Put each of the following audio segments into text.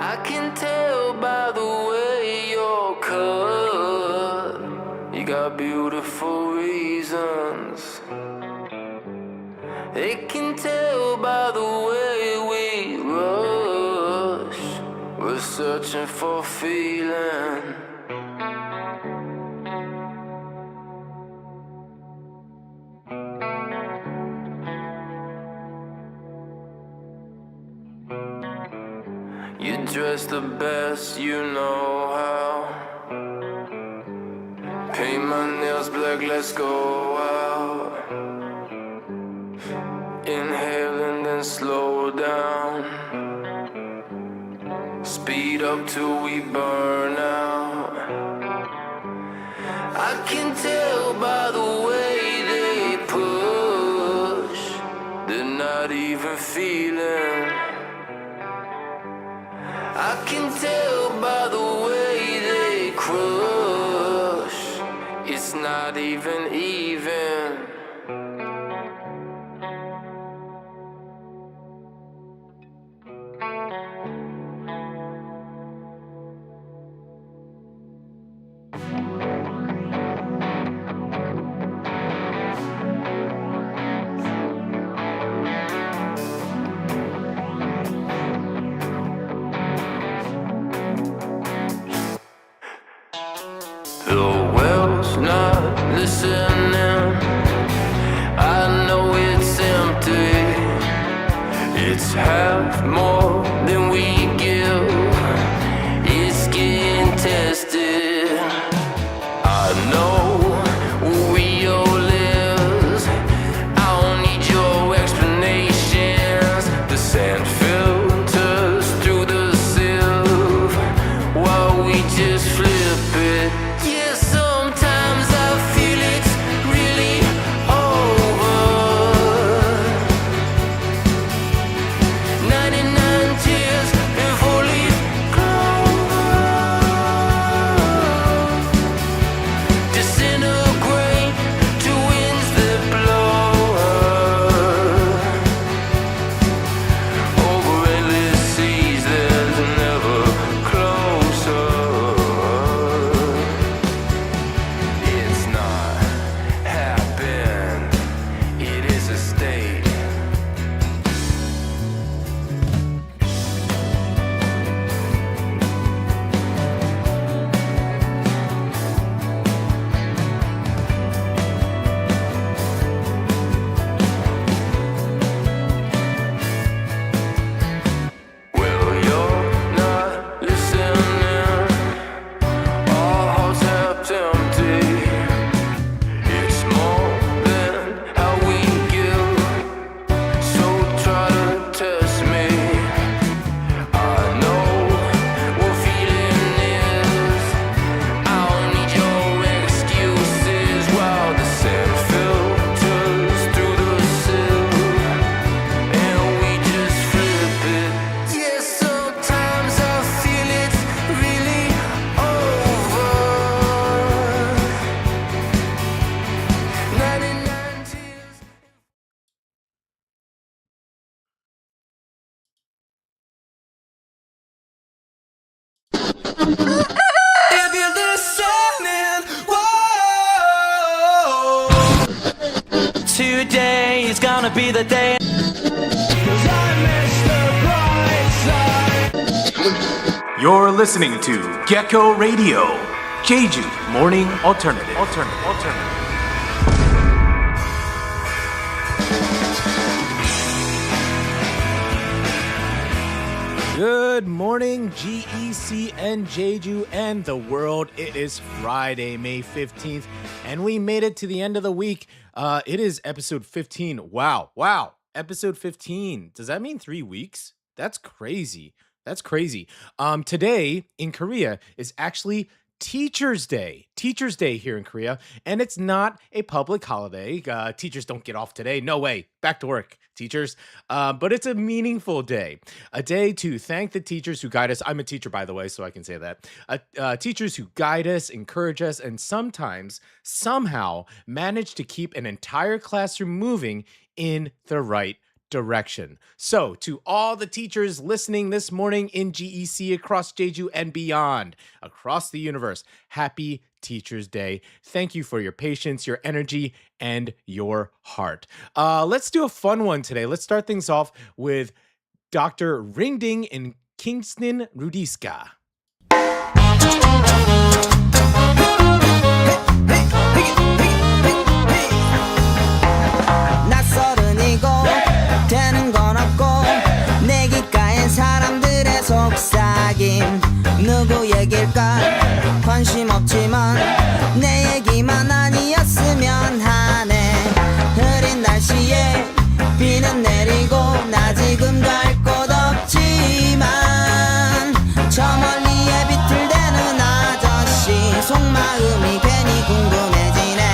I can tell by the way you're cut. You got beautiful reasons. They can tell by the way we rush. We're searching for feeling. You dress the best you know how. Paint my nails black, let's go out. Inhale and then slow down. Speed up till we burn out. I can tell by the way they push. They're not even feeling. I can tell by the way they crush. It's not even even. The well's not listening. I know it's empty. It's half more than we give. It's getting tested. I know what real is. I don't need your explanations. The sand filters through the sieve while we just flip it. Yeah, sometimes I feel it's really over. 99 tears and 4-leaf clover. Disintegrate to winds that blow. Over endless seas, there's never closer. It's not happen, it is a state. Well, you're not listening. Our hearts half empty. It's more than how we give. So try to test me. I know what feeling is. I don't need your excuses while the sand filters through the sieve and we just flip it. Yeah, sometimes I feel it's really over. 99 tears. If you're listening, whoa, today is gonna be the day. 'Cause I miss the bright side. You're listening to Gecko Radio, Jeju Morning Alternative. Good morning, GEC and Jeju and the world. It is Friday, May 15th, and we made it to the end of the week. It is episode 15. Wow. Episode 15. Does that mean 3 weeks? That's crazy. Today in Korea is actually Teacher's Day. Teacher's Day here in Korea, and it's not a public holiday. Teachers don't get off today. No way. Back to work, teachers. But it's a meaningful day. A day to thank the teachers who guide us. I'm a teacher, by the way, so I can say that. Teachers who guide us, encourage us, and sometimes, somehow, manage to keep an entire classroom moving in the right direction. So, to all the teachers listening this morning in GEC across Jeju and beyond, across the universe, happy Teachers Day. Thank you for your patience, your energy, and your heart. Let's do a fun one today. Let's start things off with Dr. Ringding in Kingston, Rudieska. 되는 건 없고 내 귓가엔 사람들의 속삭임 누구 얘길까 관심 없지만 내 얘기만 아니었으면 하네 흐린 날씨에 비는 내리고 나 지금 갈 곳 없지만 저 멀리에 비틀대는 아저씨 속마음이 괜히 궁금해지네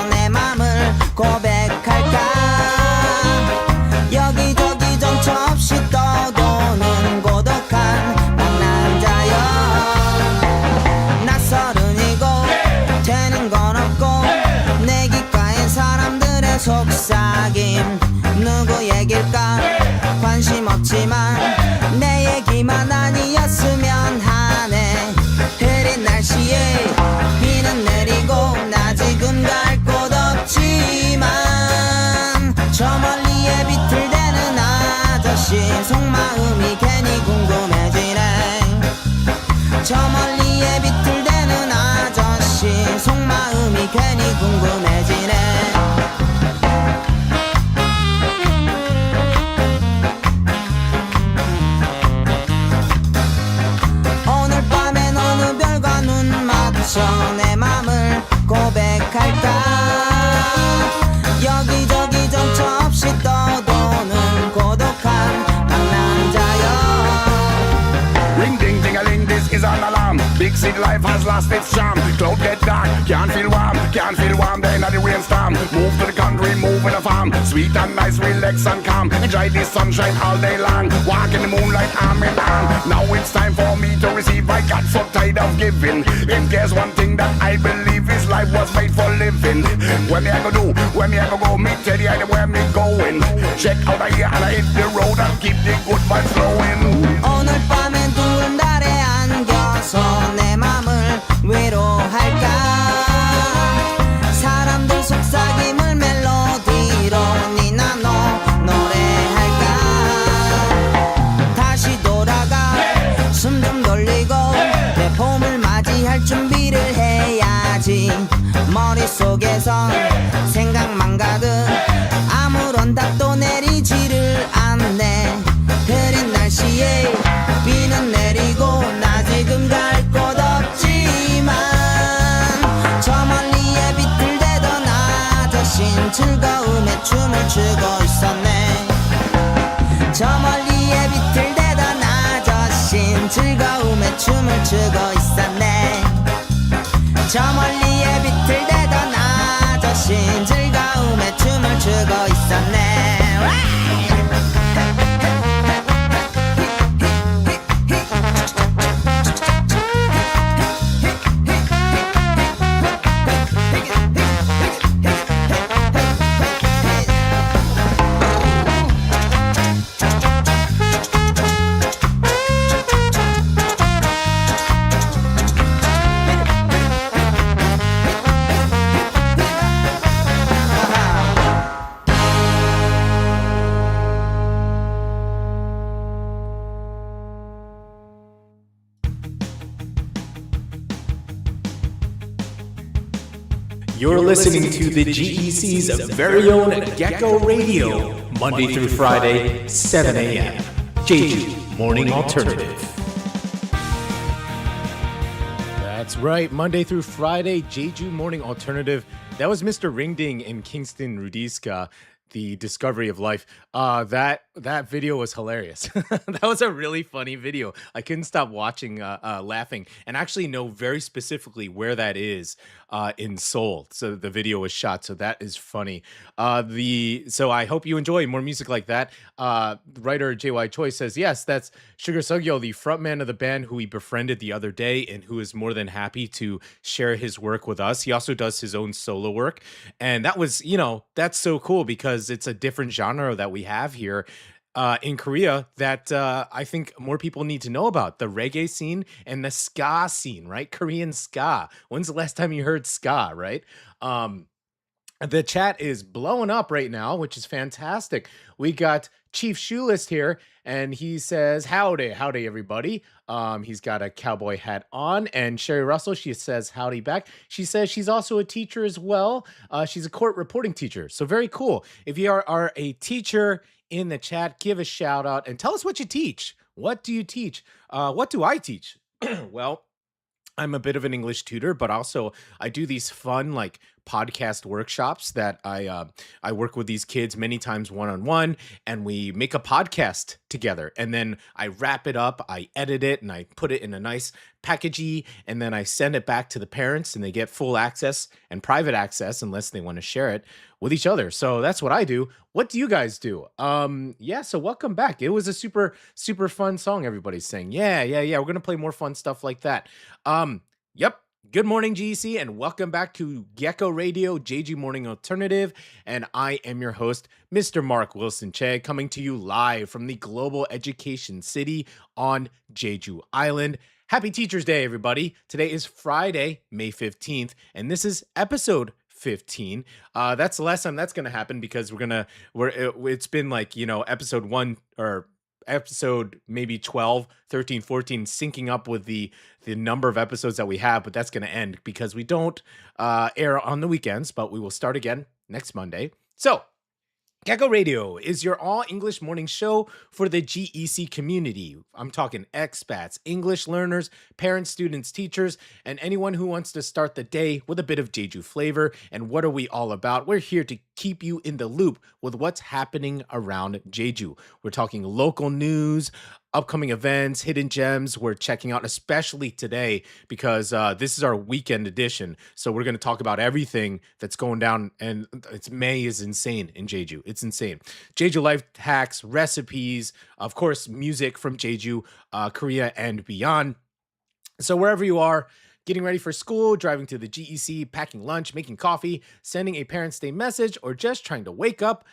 내 맘을 고백할까 여기저기 정처 없이 떠도는 고독한 망남자여 낯설은이고 되는 건 없고 내 귓가엔 사람들의 속삭임 누구 얘길까 관심 없지만 내 얘기만 아니었으면 하네 흐린 날씨에 비는 내리고 나 지금 갈 곳 없지만 저 멀리에 비틀대는 아저씨 속마음이 괜히 궁금해지네 저 멀리에 비틀대는 아저씨 속마음이 괜히 궁금해지네 오늘 밤엔 어느 별과 눈 맞춰 내 맘을 고백할까 여기저기 정처 없이 떠도는 고독한 방랑자여 Ring ding ding a ling, this is an alarm. Big city life has lost its charm. Cloud get dark, can't feel warm then at the rainstorm. Move to the country, move in a farm. Sweet and nice, relax and calm. Enjoy the sunshine all day long. Walk in the moonlight arm in arm. Now it's time for me to receive. I got so tired of giving. If there's one thing that I believe is life was made for living. When me I go do, when me I go me tell you where me going. Check out here and I hit the road and keep the good vibes flowing. 오늘 밤엔 두른 달에 안겨서 내 맘을 위로할까 사람들 속삭임을 멜로디로 니나노 노래할까 다시 돌아가 숨 좀 돌리고 내 봄을 맞이할 준비를 해야지 머릿속에선 생각만 가득 아무런 답도 내리지를 않네 흐린 날씨에 비는 내리고 나 지금 갈 곳 없지만 저 멀리에 비틀대던 아저씨는 즐거움에 춤을 추고 있었네 저 멀리에 비틀대던 아저씨는 즐거움에 춤을 추고 있었네 저 멀리에 비틀대던 아저씨는 즐거움에 춤을 추고 있었네 You're listening to the GEC's very own Gecko Radio, Monday through Friday, 7 a.m. Jeju Morning Alternative. That's right, Monday through Friday, Jeju Morning Alternative. That was Mr. Ringding in Kingston, Rudieska, the discovery of life. That video was hilarious. That was a really funny video. I couldn't stop watching, laughing, and actually know very specifically where that is in Seoul. So the video was shot. So that is funny. So I hope you enjoy more music like that. Writer JY Choi says, yes, that's Sugar Seogyo, the frontman of the band who we befriended the other day and who is more than happy to share his work with us. He also does his own solo work. And that was, that's so cool because it's a different genre that we have here in Korea that I think more people need to know about. The reggae scene and the ska scene, right? Korean ska. When's the last time you heard ska, right? The chat is blowing up right now, which is fantastic. We got Chief Shoelist here, and he says, howdy, everybody. He's got a cowboy hat on, and Sherry Russell, she says, howdy back. She says she's also a teacher as well. She's a court reporting teacher, so very cool. If you are a teacher in the chat, give a shout out and tell us what you teach. What do you teach? What do I teach? Well, I'm a bit of an English tutor, but also I do these fun podcast workshops that I work with these kids many times one-on-one, and we make a podcast together, and then I wrap it up, I edit it, and I put it in a nice packagey, and then I send it back to the parents, and they get full access and private access unless they want to share it with each other. So that's what I do. What do you guys do? So welcome back. It was a super, super fun song everybody's saying. Yeah. We're going to play more fun stuff like that. Yep. Good morning, GEC, and welcome back to Gecko Radio, Jeju Morning Alternative. And I am your host, Mr. Mark Wilson Che, coming to you live from the Global Education City on Jeju Island. Happy Teacher's Day, everybody. Today is Friday, May 15th, and this is episode 15. That's the last time that's going to happen because it's been episode 1 or episode maybe 12, 13, 14 syncing up with the number of episodes that we have, but that's going to end because we don't air on the weekends, but we will start again next Monday. So Gecko Radio is your all-English morning show for the GEC community. I'm talking expats, English learners, parents, students, teachers, and anyone who wants to start the day with a bit of Jeju flavor. And what are we all about? We're here to keep you in the loop with what's happening around Jeju. We're talking local news, upcoming events, hidden gems we're checking out, especially today because this is our weekend edition. So we're going to talk about everything that's going down, and May is insane in Jeju. It's insane. Jeju life hacks, recipes, of course, music from Jeju, Korea, and beyond. So wherever you are, getting ready for school, driving to the GEC, packing lunch, making coffee, sending a Parents' Day message, or just trying to wake up,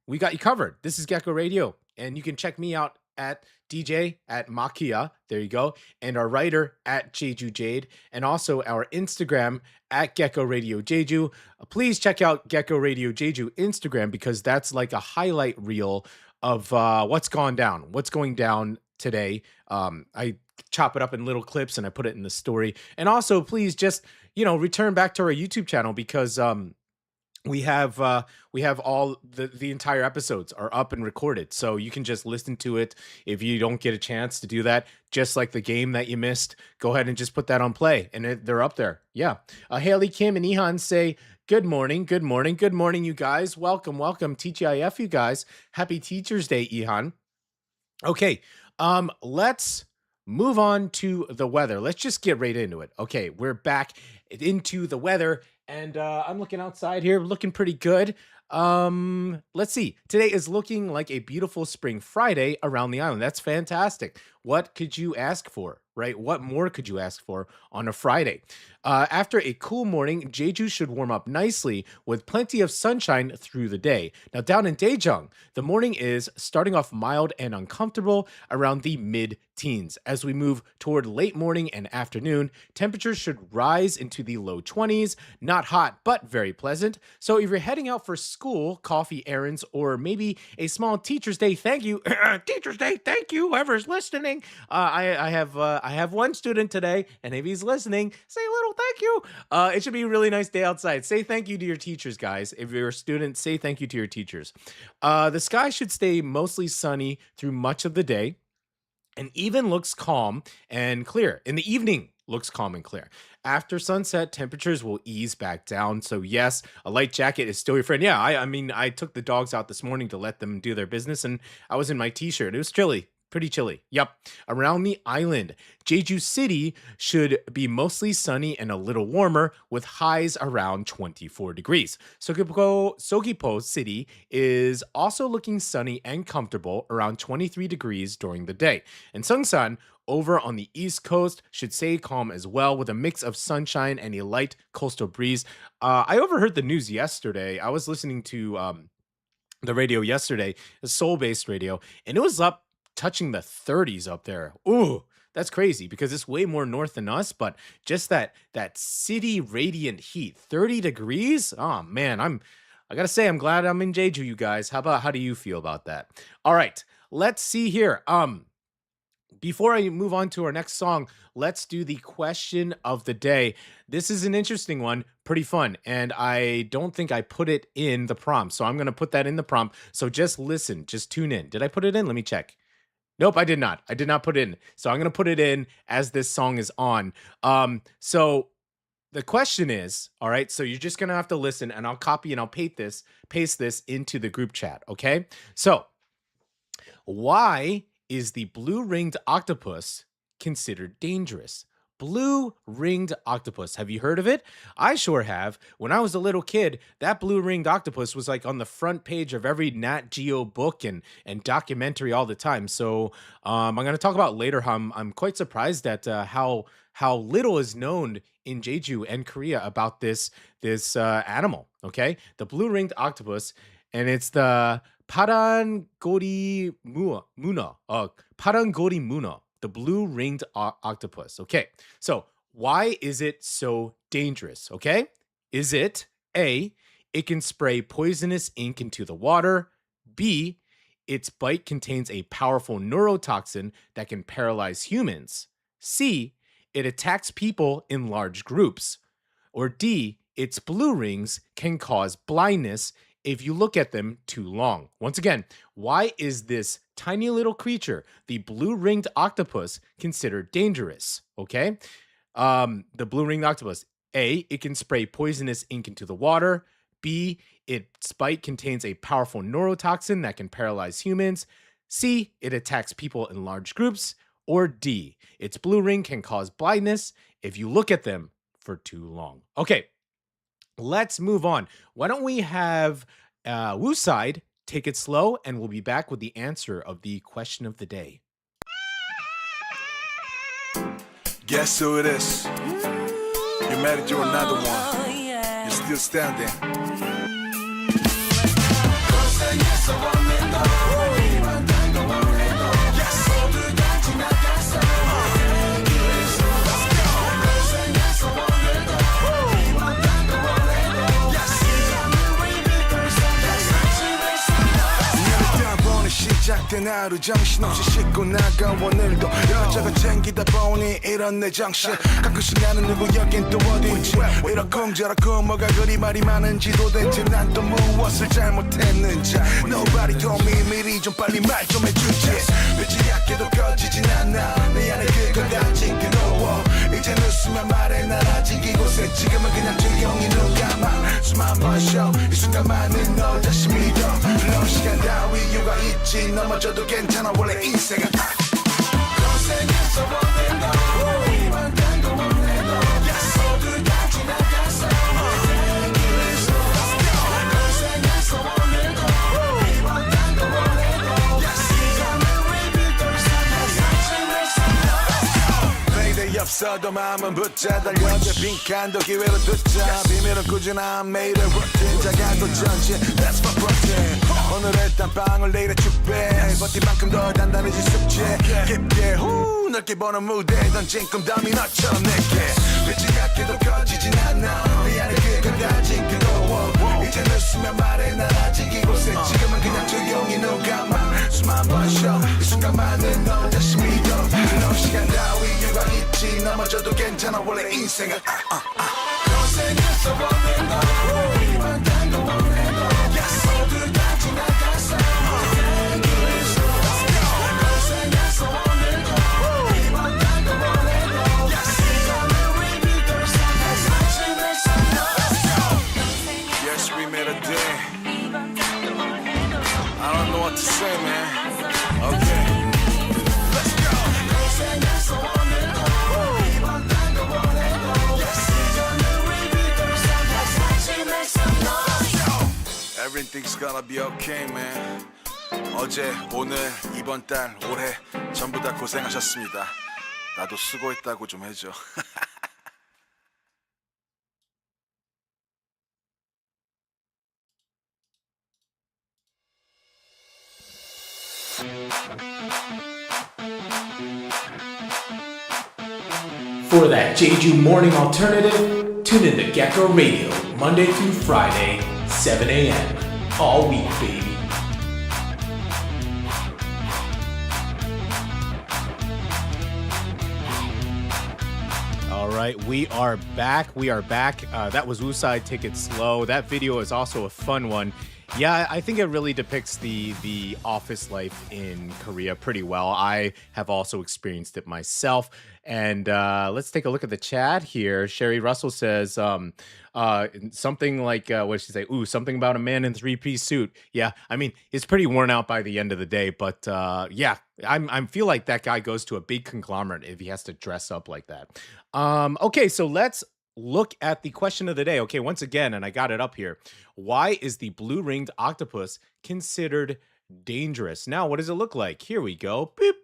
we got you covered. This is Gecko Radio, and you can check me out at DJ at Makia, there you go, and our writer at Jeju Jade, and also our Instagram at Gecko Radio Jeju. Please check out Gecko Radio Jeju Instagram because that's like a highlight reel of what's going down today. I chop it up in little clips and I put it in the story. And also, please just return back to our YouTube channel because we have all the entire episodes are up and recorded, so you can just listen to it if you don't get a chance to do that. Just like the game that you missed, go ahead and just put that on play, and they're up there. Yeah. Haley, Kim, and Ihan say good morning, you guys. Welcome, TGIF, you guys. Happy Teacher's Day, Ihan. Okay, let's move on to the weather. Let's just get right into it. Okay, we're back into the weather. And I'm looking outside here, looking pretty good. Let's see. Today is looking like a beautiful spring Friday around the island. That's fantastic. What could you ask for, right? What more could you ask for on a Friday? After a cool morning, Jeju should warm up nicely with plenty of sunshine through the day. Now down in Daejeong, the morning is starting off mild and uncomfortable around the mid-teens. As we move toward late morning and afternoon, temperatures should rise into the low 20s. Not hot, but very pleasant. So if you're heading out for school, coffee errands, or maybe a small Teacher's Day thank you, Teacher's Day thank you, whoever's listening. I have one student today, and if he's listening, say a little Thank you. It should be a really nice day outside. Say thank you to your teachers, guys. If you're a student, say thank you to your teachers. The sky should stay mostly sunny through much of the day and even looks calm and clear. In the evening, looks calm and clear. After sunset, temperatures will ease back down. So yes, a light jacket is still your friend. Yeah, I mean, I took the dogs out this morning to let them do their business, and I was in my t-shirt. It was chilly. Pretty chilly. Yep. Around the island, Jeju City should be mostly sunny and a little warmer with highs around 24 degrees. Seogwipo City is also looking sunny and comfortable around 23 degrees during the day. And Seongsan over on the East Coast should stay calm as well with a mix of sunshine and a light coastal breeze. I overheard the news yesterday. I was listening to the radio yesterday, a Seoul-based radio, and it was up touching the 30s up there. Ooh, that's crazy because it's way more north than us, but just that city radiant heat, 30 degrees. Oh man, I gotta say, I'm glad I'm in Jeju, you guys. How do you feel about that? All right, let's see here. Before I move on to our next song, let's do the question of the day. This is an interesting one, pretty fun, and I don't think I put it in the prompt, so I'm gonna put that in the prompt. So just listen, just tune in. Did I put it in? Let me check. Nope, I did not. I did not put it in. So I'm going to put it in as this song is on. So the question is, all right, so you're just going to have to listen, and I'll copy and I'll paste this into the group chat, okay? So why is the blue-ringed octopus considered dangerous? Blue-ringed octopus. Have you heard of it? I sure have. When I was a little kid, that blue-ringed octopus was like on the front page of every Nat Geo book and documentary all the time. So I'm going to talk about later how I'm quite surprised at how little is known in Jeju and Korea about this animal. Okay, the blue-ringed octopus, and it's the Parangori Muna. Parangori Muna. The blue-ringed octopus. Okay, so why is it so dangerous? Okay, is it A, it can spray poisonous ink into the water, B, its bite contains a powerful neurotoxin that can paralyze humans, C, it attacks people in large groups, or D, its blue rings can cause blindness if you look at them too long. Once again, why is this tiny little creature, the blue-ringed octopus, considered dangerous? Okay, the blue-ringed octopus. A, it can spray poisonous ink into the water. B, its bite contains a powerful neurotoxin that can paralyze humans. C, it attacks people in large groups. Or D, its blue ring can cause blindness if you look at them for too long. Okay, let's move on. Why don't we have Wooside take it slow, and we'll be back with the answer of the question of the day. Guess who it is? You're married to another one. You're still standing. 시작된 하루 정신없이 씻고 나가 오늘도 여자가 챙기다 보니 이런 내 정신 가끔씩 나는 누구 여긴 또 어딘지 이렇쿵 저렇쿵 뭐가 그리 말이 많은지 도대체 난 또 무엇을 잘못했는지 Nobody told me 미리 좀 빨리 말 좀 해주지 빛이 약해도 꺼지진 않아 내 안에 그건 다 징그러워 이제 웃으면 말해 난 아직 이곳에 지금은 그냥 조용히 눈 감아 숨 한 번 쉬어 이 순간만은 너 다시 믿어 너 시간 따위 이유가 있지 넘어져도 괜찮아 원래 인생은 고생했어 오늘도 이만 단거 못해도 모두 다 지나갔어 내기를 쏟았어 고생했어 오늘도 이만 단거 못해도 시간을 repeat 돌아서 상심했어 Payday 없어도 마음은 붙자 달려줘 빈칸도 기회로 듣자 비밀은 꾸준한 매일의 루틴 작아도 전진 That's my routine 오늘의 땀방울 내일의 축배 버틴 만큼 더 단단해진 숙제 깊게 후 넓게 보는 무대 던진 꿈담이 너처럼 내게 빛이 약해도 꺼지진 않아 내 안에 그건 다 징그러워 이제 웃으면 말해 난 아직 이곳에 지금은 그냥 조용히 눈 감아 숨 한 번 쉬어 이 순간만은 너 다시 믿어 너 시간 따위 이유가 있지 다시 넘어져도 괜찮아 원래 인생은 고생했어 오늘도 이만 단거 오늘도 모두 다 지나갔어 고생했어 오늘도 이만 단거 오늘도 시간을 rebuild Yes, we made a day. I don't know what to say, man. Okay, let's go. Everything's gonna be okay, man. 어제, 오늘, 이번 달, 올해 전부 다 고생하셨습니다. 나도 수고했다고 좀 해줘. For that Jeju morning alternative, tune in to Gecko Radio, Monday through Friday, 7 a.m. All week, baby. All right, we are back. That was Ussai Take It Slow. That video is also a fun one. Yeah, I think it really depicts the office life in Korea pretty well. I have also experienced it myself. And let's take a look at the chat here. Sherry Russell says something like, what did she say? Ooh, something about a man in three-piece suit. Yeah, I mean, it's pretty worn out by the end of the day. But yeah, I feel like that guy goes to a big conglomerate if he has to dress up like that. Okay, so let's look at the question of the day. Okay, once again, and I got it up here. Why is the blue-ringed octopus considered dangerous? Now, what does it look like? Here we go. Beep.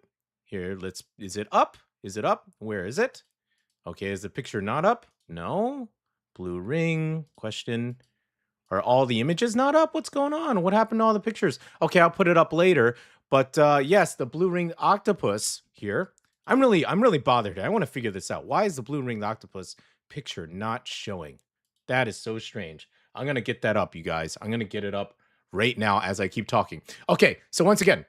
Here, is it up? Is it up? Where is it? Okay, is the picture not up? No. Blue ring, question. Are all the images not up? What's going on? What happened to all the pictures? Okay, I'll put it up later. But yes, the blue-ringed octopus here. I'm really bothered. I want to figure this out. Why is the blue-ringed octopus picture not showing? That is so strange. I'm going to get that up, you guys. I'm going to get it up right now as I keep talking. Okay, so once again,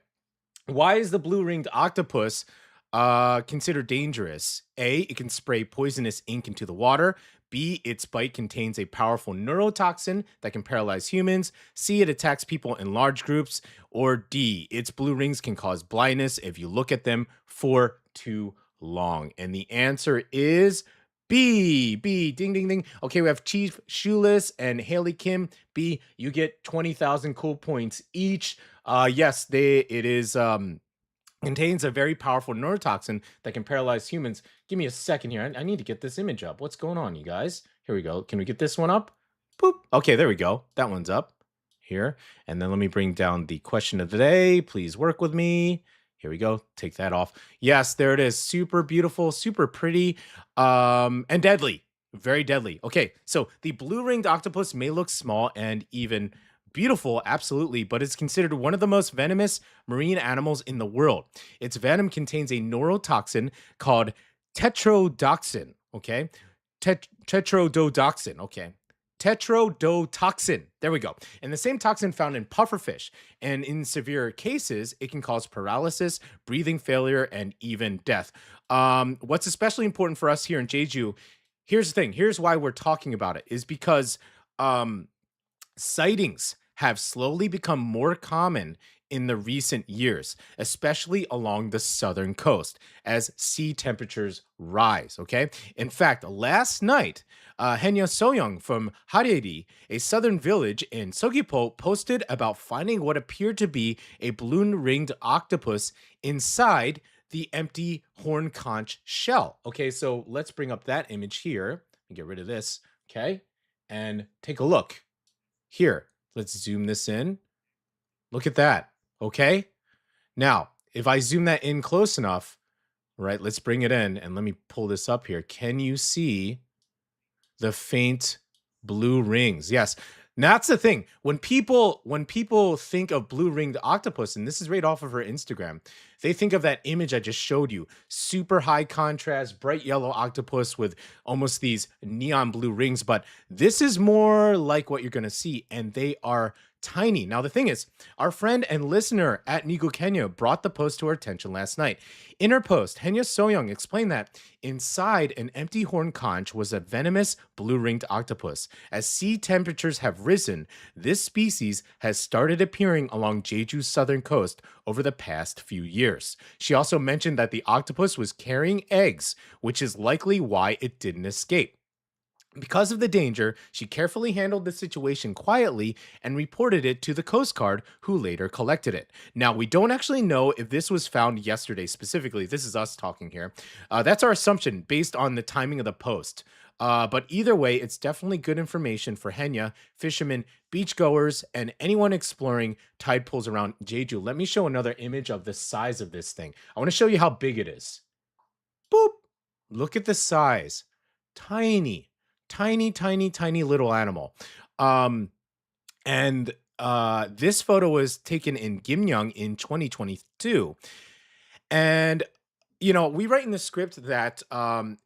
why is the blue-ringed octopus considered dangerous? A, it can spray poisonous ink into the water. B, its bite contains a powerful neurotoxin that can paralyze humans. C, it attacks people in large groups. Or D, its blue rings can cause blindness if you look at them for too long. And the answer is B. B. Ding, ding, ding. Okay, we have Chief Shoeless and Haley Kim. B, you get 20,000 cool points each. Yes, it is contains a very powerful neurotoxin that can paralyze humans. Give me a second here. I need to get this image up. What's going on, you guys? Here we go. Can we get this one up? Boop. Okay, there we go. That one's up here. And then let me bring down the question of the day. Please work with me. Here we go. Take that off. Yes, there it is. Super beautiful, super pretty, and deadly. Very deadly. Okay, so the blue-ringed octopus may look small and even beautiful, absolutely, but it's considered one of the most venomous marine animals in the world. Its venom contains a neurotoxin called tetrodotoxin, okay? Tetrodotoxin, okay. Tetrodotoxin. There we go. And the same toxin found in pufferfish. And in severe cases, it can cause paralysis, breathing failure, and even death. What's especially important for us here in Jeju, here's the thing. Here's why we're talking about it, is because sightings have slowly become more common in the recent years, especially along the southern coast as sea temperatures rise, okay? In fact, last night, Henya Soyoung from Hareiri, a southern village in Seogwipo, posted about finding what appeared to be a blue-ringed octopus inside the empty horn conch shell. Okay, so let's bring up that image here and get rid of this, okay? And take a look. Here, let's zoom this in. Look at that, okay? Now, if I zoom that in close enough, right, let's bring it in and let me pull this up here. Can you see the faint blue rings? Yes. Now, that's the thing. When people think of blue-ringed octopus, and this is right off of her Instagram, they think of that image I just showed you. Super high contrast, bright yellow octopus with almost these neon blue rings. But this is more like what you're going to see, and they are tiny. Now, the thing is, our friend and listener at Nigo Kenya brought the post to our attention last night. In her post, Henya Soyoung explained that inside an empty horn conch was a venomous blue-ringed octopus. As sea temperatures have risen, this species has started appearing along Jeju's southern coast over the past few years. She also mentioned that the octopus was carrying eggs, which is likely why it didn't escape. Because of the danger, she carefully handled the situation quietly and reported it to the Coast Guard, who later collected it. Now, we don't actually know if this was found yesterday specifically. This is us talking here. That's our assumption based on the timing of the post. But either way, it's definitely good information for Henya, fishermen, beachgoers, and anyone exploring tide pools around Jeju. Let me show another image of the size of this thing. I want to show you how big it is. Boop! Look at the size. Tiny. Tiny, tiny, tiny little animal. And this photo was taken in Gimyeong in 2022. And, you know, we write in the script that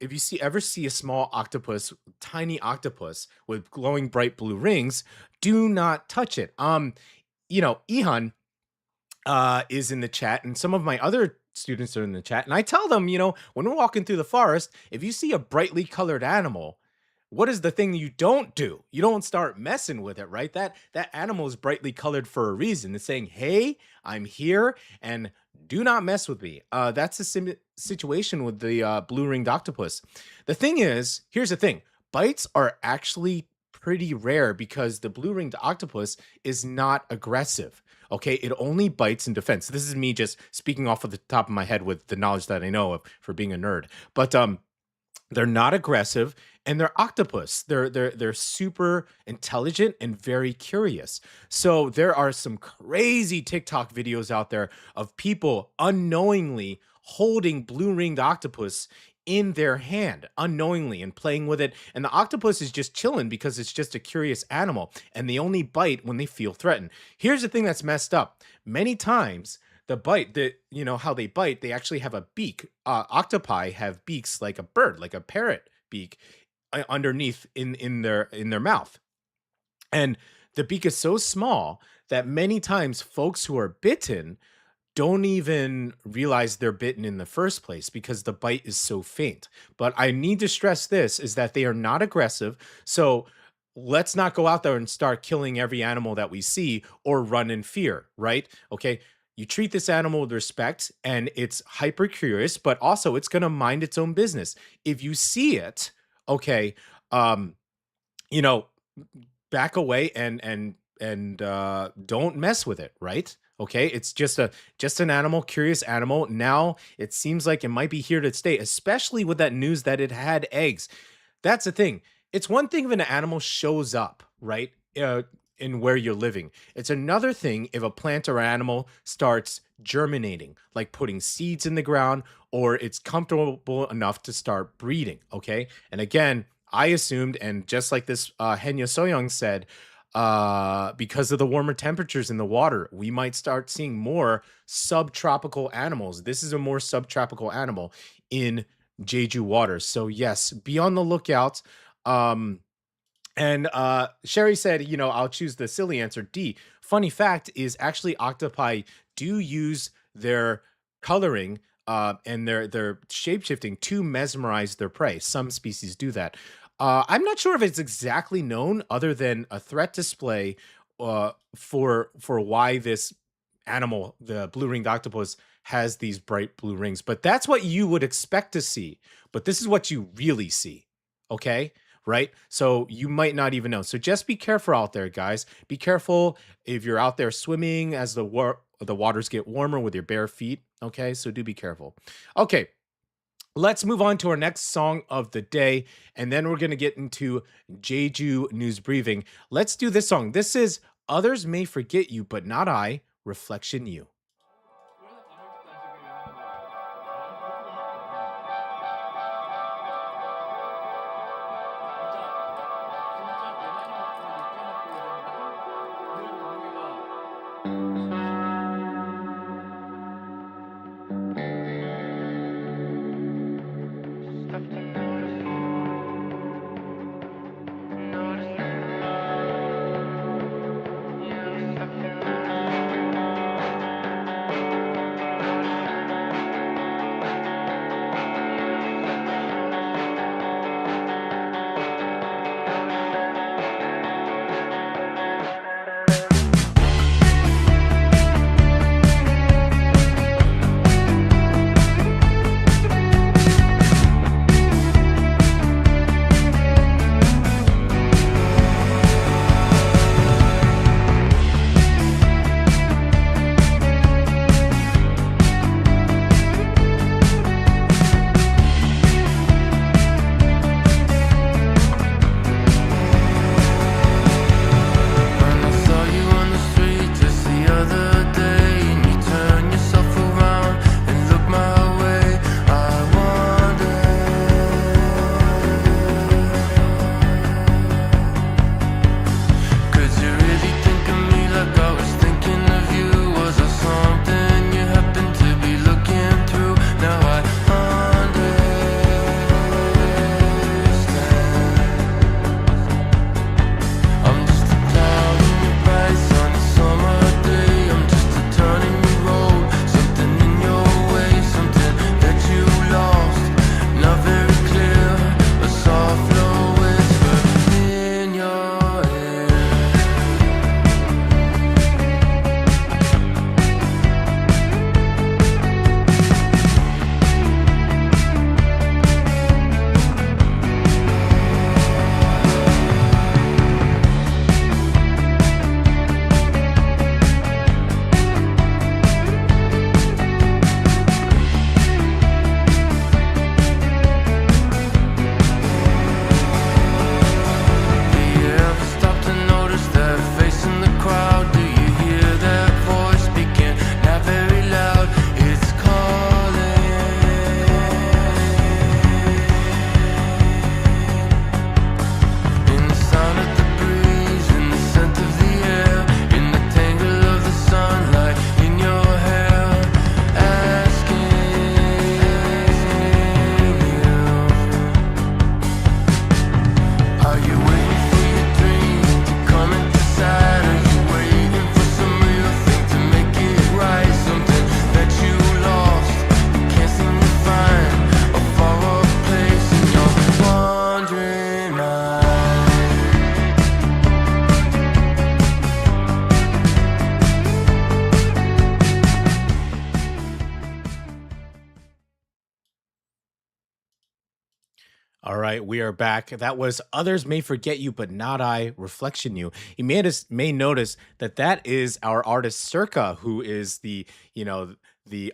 if you ever see a small octopus, tiny octopus with glowing bright blue rings, do not touch it. You know, Ihan is in the chat, and some of my other students are in the chat. And I tell them, you know, when we're walking through the forest, if you see a brightly colored animal, what is the thing you don't do? You don't start messing with it, right? That animal is brightly colored for a reason. It's saying, hey, I'm here and do not mess with me. That's the situation with the blue-ringed octopus. The thing is, here's the thing. Bites are actually pretty rare because the blue-ringed octopus is not aggressive. Okay, it only bites in defense. This is me just speaking off of the top of my head with the knowledge that I know of for being a nerd. But they're not aggressive, and they're octopus. They're super intelligent and very curious. So there are some crazy TikTok videos out there of people unknowingly holding blue-ringed octopus in their hand unknowingly and playing with it. And the octopus is just chilling because it's just a curious animal, and they only bite when they feel threatened. Here's the thing that's messed up. Many times the bite, you know how they bite, they actually have a beak. Octopi have beaks like a bird, like a parrot beak underneath in their mouth. And the beak is so small that many times folks who are bitten don't even realize they're bitten in the first place because the bite is so faint. But I need to stress this is that they are not aggressive. So let's not go out there and start killing every animal that we see or run in fear, right? Okay. You treat this animal with respect, and it's hyper curious, but also it's going to mind its own business. If you see it, okay, you know, back away and don't mess with it, right? Okay, it's just an animal, curious animal. Now it seems like it might be here to stay, especially with that news that it had eggs. That's the thing. It's one thing if an animal shows up, right? In where you're living. It's another thing if a plant or animal starts germinating, like putting seeds in the ground, or it's comfortable enough to start breeding, okay? And again, I assumed, and just like this Henya Soyoung said, because of the warmer temperatures in the water, we might start seeing more subtropical animals. This is a more subtropical animal in Jeju waters. So yes, be on the lookout. And Sherry said, you know, I'll choose the silly answer, D. Funny fact is actually octopi do use their coloring and their shape-shifting to mesmerize their prey. Some species do that. I'm not sure if it's exactly known other than a threat display for why this animal, the blue-ringed octopus, has these bright blue rings. But that's what you would expect to see. But this is what you really see, okay? Right? So you might not even know. So just be careful out there, guys. Be careful if you're out there swimming as the waters get warmer with your bare feet. Okay, so do be careful. Okay, let's move on to our next song of the day, and then we're going to get into Jeju news briefing. Let's do this song. This is Others May Forget You, But Not I, Reflection You. Notice All right, we are back. That was Others May Forget You, But Not I, Reflection You. You may notice that that is our artist Circa, who is the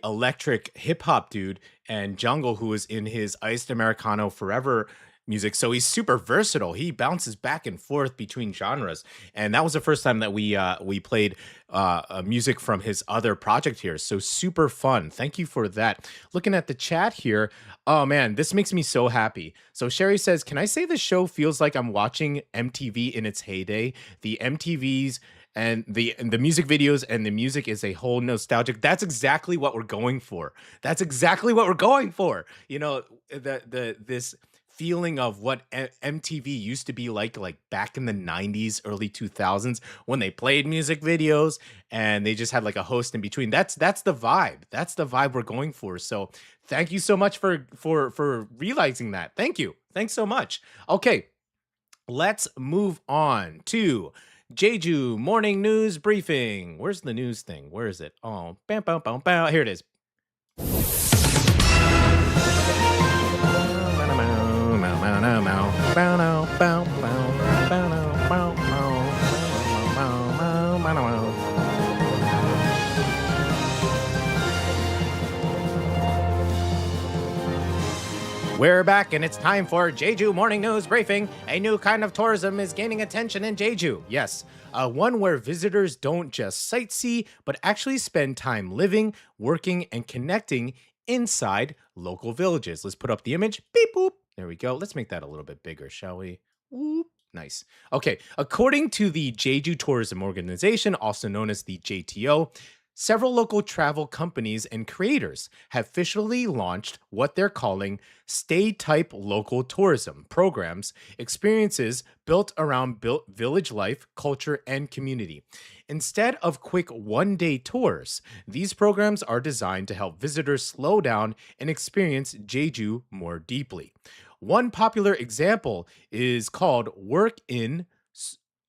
electric hip hop dude, and Jungle, who is in his Iced Americano Forever music. So he's super versatile. He bounces back and forth between genres. And that was the first time that we played music from his other project here. So super fun. Thank you for that. Looking at the chat here, oh man, this makes me so happy. So Sherry says, can I say the show feels like I'm watching MTV in its heyday? The MTVs and the music videos and the music is a whole nostalgic. That's exactly what we're going for. That's exactly what we're going for. You know, this feeling of what MTV used to be like back in the 90s, early 2000s, when they played music videos and they just had like a host in between. That's the vibe. That's the vibe we're going for. So thank you so much for realizing that. Thank you. Thanks so much. Okay, let's move on to Jeju morning news briefing. Where's the news thing? Where is it? Oh, bam, bam, bam, bam. Here it is. We're back and it's time for Jeju Morning News Briefing. A new kind of tourism is gaining attention in Jeju. Yes, one where visitors don't just sightsee, but actually spend time living, working, and connecting inside local villages. Let's put up the image. Beep boop. There we go. Let's make that a little bit bigger, shall we? Whoop. Nice. Okay, according to the Jeju Tourism Organization, also known as the JTO, several local travel companies and creators have officially launched what they're calling stay-type local tourism programs, experiences built around village life, culture, and community. Instead of quick one-day tours, these programs are designed to help visitors slow down and experience Jeju more deeply. One popular example is called Work in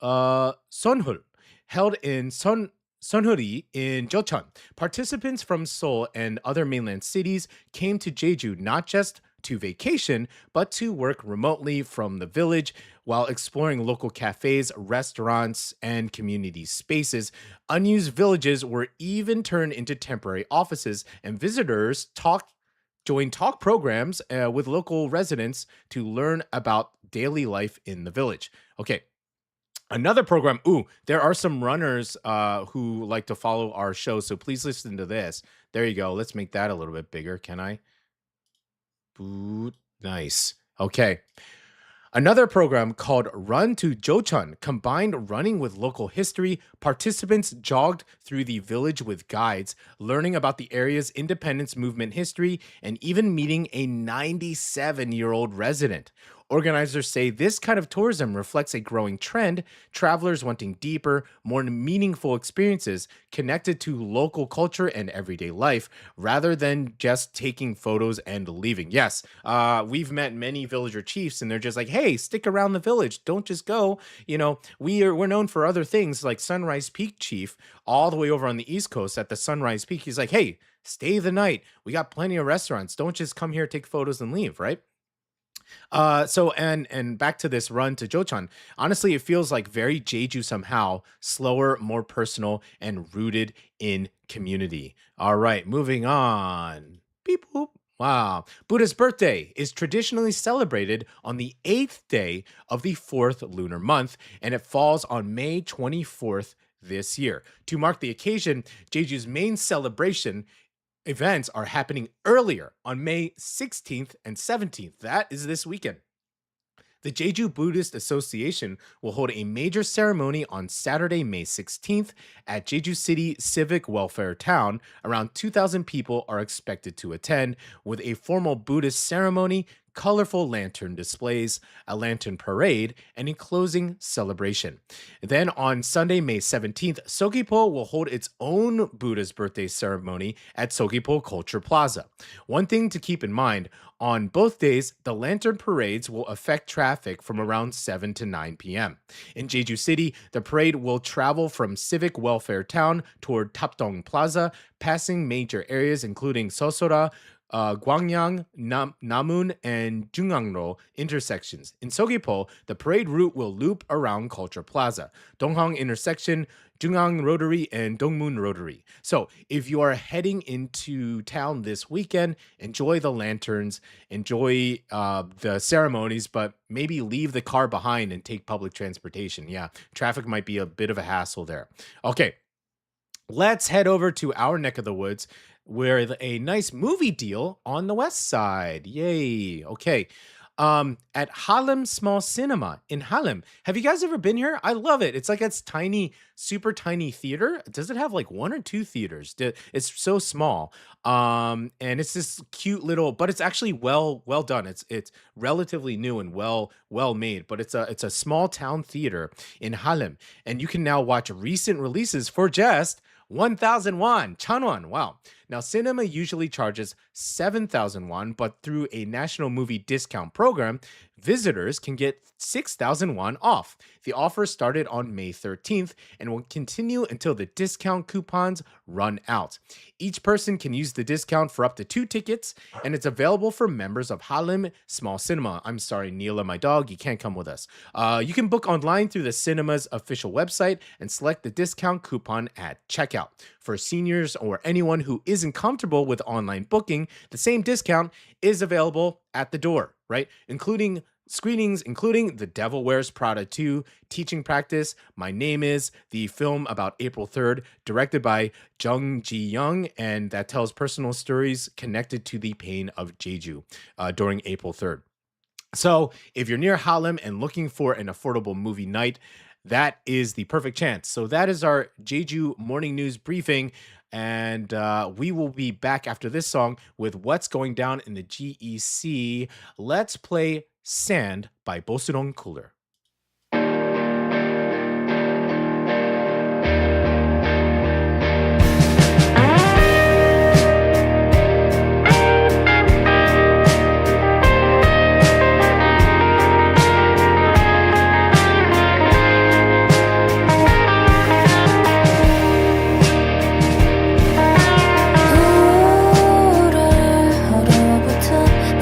Sonhul, held in Sonhuri in Jocheon. Participants from Seoul and other mainland cities came to Jeju not just to vacation, but to work remotely from the village while exploring local cafes, restaurants, and community spaces. Unused villages were even turned into temporary offices, and visitors join talk programs with local residents to learn about daily life in the village. Okay. Another program. Ooh, there are some runners who like to follow our show, so please listen to this. There you go. Let's make that a little bit bigger. Can I? Boot. Nice. Okay. Another program called Run to Jocheon combined running with local history. Participants jogged through the village with guides, learning about the area's independence movement history, and even meeting a 97-year-old resident. Organizers say this kind of tourism reflects a growing trend, travelers wanting deeper, more meaningful experiences connected to local culture and everyday life, rather than just taking photos and leaving. Yes, we've met many villager chiefs, and they're just like, hey, stick around the village. Don't just go. You know, we're known for other things, like Sunrise Peak Chief, all the way over on the East Coast at the Sunrise Peak. He's like, hey, stay the night. We got plenty of restaurants. Don't just come here, take photos, and leave, right? And back to this run to Jocheon. Honestly, it feels like very Jeju somehow, slower, more personal, and rooted in community. All right, moving on. Beep boop. Wow. Buddha's birthday is traditionally celebrated on the 8th day of the 4th lunar month, and it falls on May 24th this year. To mark the occasion, Jeju's main celebration events are happening earlier on May 16th and 17th. That is this weekend. The Jeju Buddhist Association will hold a major ceremony on Saturday, May 16th at Jeju City Civic Welfare Town. Around 2,000 people are expected to attend, with a formal Buddhist ceremony, colorful lantern displays, a lantern parade, and a closing celebration. Then on Sunday, May 17th, Seogwipo will hold its own Buddha's birthday ceremony at Seogwipo Culture Plaza. One thing to keep in mind, on both days, the lantern parades will affect traffic from around 7 to 9 p.m. In Jeju City, the parade will travel from Civic Welfare Town toward Tapdong Plaza, passing major areas including Sosora, Gwangyang, Namun, and Jungangro intersections. In Seogwipo, the parade route will loop around Culture Plaza, Donghang intersection, Jungang Rotary, and Dongmun Rotary. So if you are heading into town this weekend, enjoy the lanterns, enjoy the ceremonies, but maybe leave the car behind and take public transportation. Yeah, traffic might be a bit of a hassle there. Okay, let's head over to our neck of the woods with a nice movie deal on the west side. Yay. Okay. At Harlem Small Cinema in Harlem. Have you guys ever been here? I love it. It's like it's tiny, super tiny theater. Does it have like 1 or 2 theaters? It's so small. And it's this cute little, but it's actually well done. It's relatively new and well made, but it's a small town theater in Harlem, and you can now watch recent releases for just 1,000 won, chanwon. Wow. Now, cinema usually charges 7,000 won, but through a national movie discount program, visitors can get 6,000 won off. The offer started on May 13th and will continue until the discount coupons run out. Each person can use the discount for up to 2 tickets, and it's available for members of Harlem Small Cinema. I'm sorry, Neela, my dog, you can't come with us. You can book online through the cinema's official website and select the discount coupon at checkout. For seniors or anyone who isn't comfortable with online booking, the same discount is available at the door, right? Including screenings, including The Devil Wears Prada 2, Teaching Practice, My Name Is, the film about April 3rd, directed by Jung Ji-young, and that tells personal stories connected to the pain of Jeju during April 3rd. So if you're near Harlem and looking for an affordable movie night, that is the perfect chance. So that is our Jeju morning news briefing. And we will be back after this song with what's going down in the GEC. Let's play Sand by Bosudong Cooler.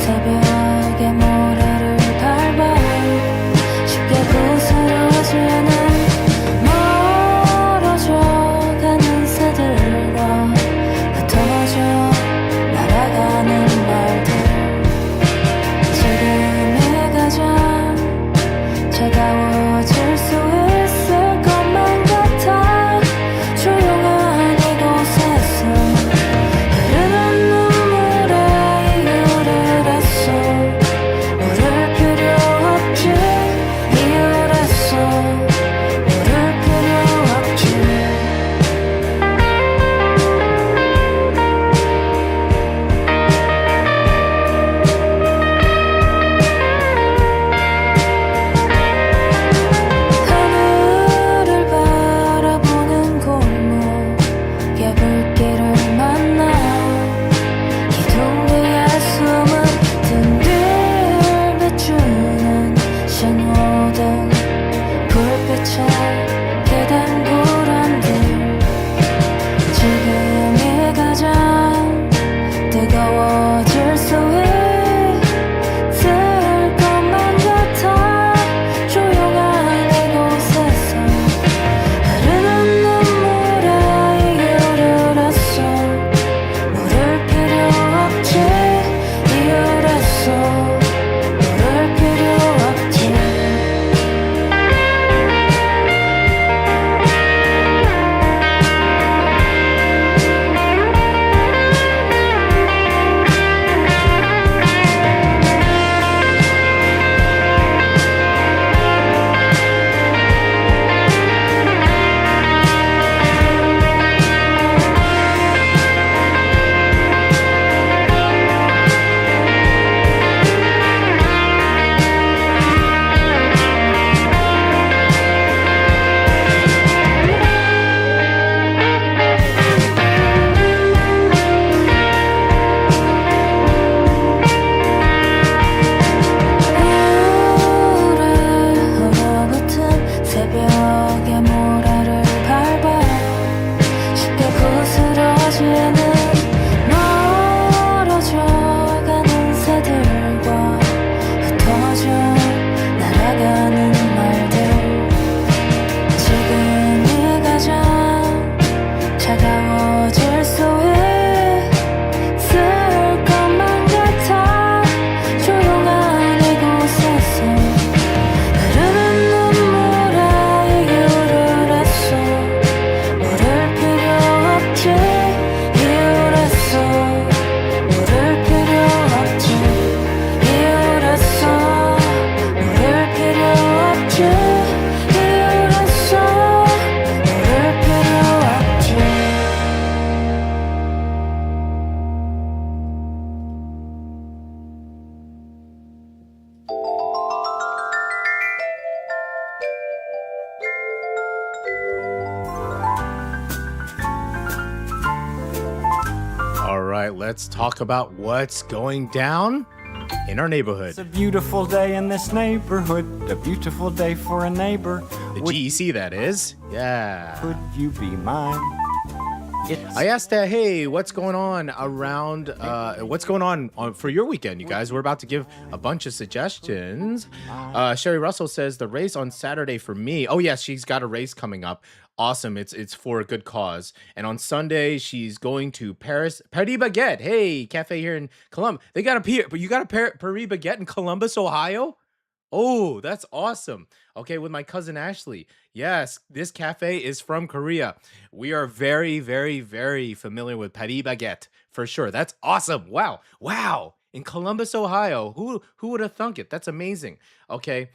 새벽의 모래를 밟아 right, let's talk about what's going down in our neighborhood. It's a beautiful day in this neighborhood, a beautiful day for a neighbor. The GEC, that is. Yeah. Could you be mine? I asked, hey, what's going on around, what's going on for your weekend, you guys? We're about to give a bunch of suggestions. Sherry Russell says the race on Saturday for me. Oh, yes, she's got a race coming up. Awesome. It's for a good cause. And on Sunday, she's going to Paris Baguette. Hey, cafe here in Columbus. You got a Paris Baguette in Columbus, Ohio? Oh, that's awesome. Okay, with my cousin Ashley. Yes, this cafe is from Korea. We are very, very, very familiar with Paris Baguette for sure. That's awesome. Wow. In Columbus, Ohio. Who would have thunk it? That's amazing. Okay.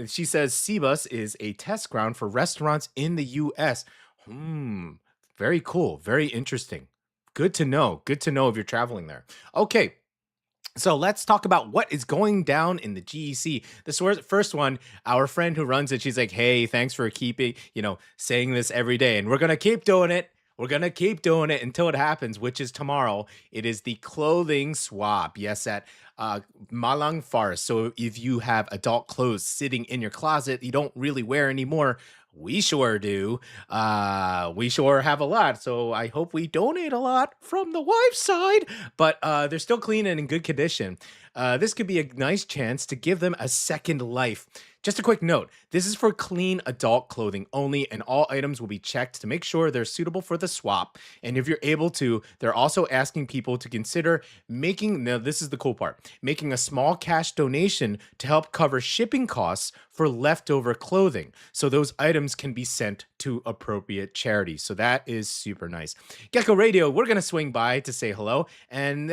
She says Cebus is a test ground for restaurants in the US. Very cool. Very interesting. Good to know. Good to know if you're traveling there. Okay. So let's talk about what is going down in the GEC. This first one, our friend who runs it, she's like, hey, thanks for keeping, saying this every day. And we're going to keep doing it. We're going to keep doing it until it happens, which is tomorrow. It is the clothing swap. Yes, at Mallang Forest. So if you have adult clothes sitting in your closet you don't really wear anymore, we sure do. We sure have a lot. So I hope we donate a lot from the wife's side. But they're still clean and in good condition. This could be a nice chance to give them a second life. Just a quick note, this is for clean adult clothing only, and all items will be checked to make sure they're suitable for the swap. And if you're able to, they're also asking people to consider now this is the cool part, making a small cash donation to help cover shipping costs for leftover clothing. So those items can be sent to appropriate charities. So that is super nice. Gecko Radio, we're going to swing by to say hello. And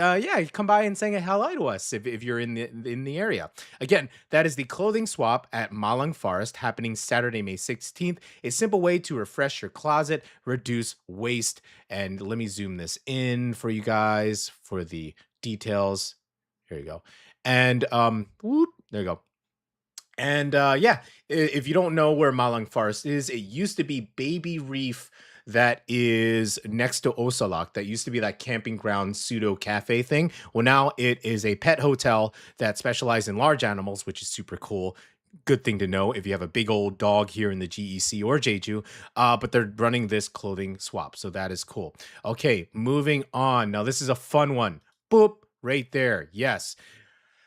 come by and say hello to us if you're in the area. Again, that is the clothing swap at Mallang Forest, happening Saturday, May 16th. A simple way to refresh your closet, reduce waste. And let me zoom this in for you guys for the details. Here you go. And there you go. And if you don't know where Mallang Forest is, it used to be Baby Reef that is next to Osalak. That used to be that camping ground pseudo cafe thing. Well, now it is a pet hotel that specializes in large animals, which is super cool. Good thing to know if you have a big old dog here in the GEC or Jeju, but they're running this clothing swap, so that is cool. Okay, moving on. Now this is a fun one. Boop, right there. Yes.